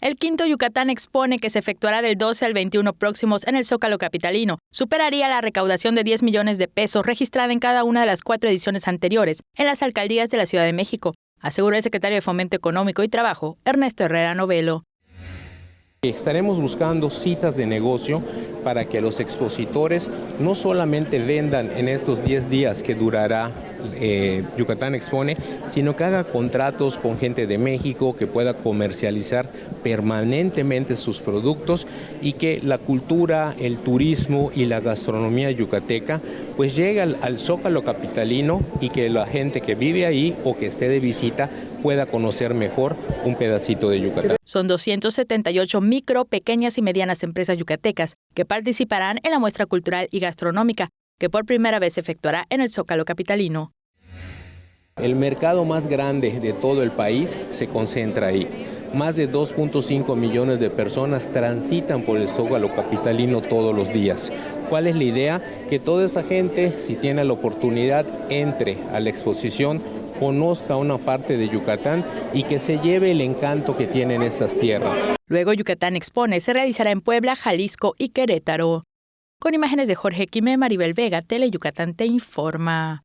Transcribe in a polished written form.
El quinto Yucatán Expone, que se efectuará del 12 al 21 próximos en el Zócalo capitalino, superaría la recaudación de 10 millones de pesos registrada en cada una de las 4 ediciones anteriores en las alcaldías de la Ciudad de México, aseguró el secretario de Fomento Económico y Trabajo, Ernesto Herrera Novelo. Estaremos buscando citas de negocio para que los expositores no solamente vendan en estos 10 días que durará Yucatán Expone, sino que haga contratos con gente de México que pueda comercializar permanentemente sus productos y que la cultura, el turismo y la gastronomía yucateca pues llegue al Zócalo capitalino y que la gente que vive ahí o que esté de visita pueda conocer mejor un pedacito de Yucatán. Son 278 micro, pequeñas y medianas empresas yucatecas que participarán en la muestra cultural y gastronómica, que por primera vez se efectuará en el Zócalo capitalino. El mercado más grande de todo el país se concentra ahí. Más de 2.5 millones de personas transitan por el Zócalo capitalino todos los días. ¿Cuál es la idea? Que toda esa gente, si tiene la oportunidad, entre a la exposición, conozca una parte de Yucatán y que se lleve el encanto que tienen estas tierras. Luego Yucatán Expone se realizará en Puebla, Jalisco y Querétaro. Con imágenes de Jorge Quime, Maribel Vega, Tele Yucatán te informa.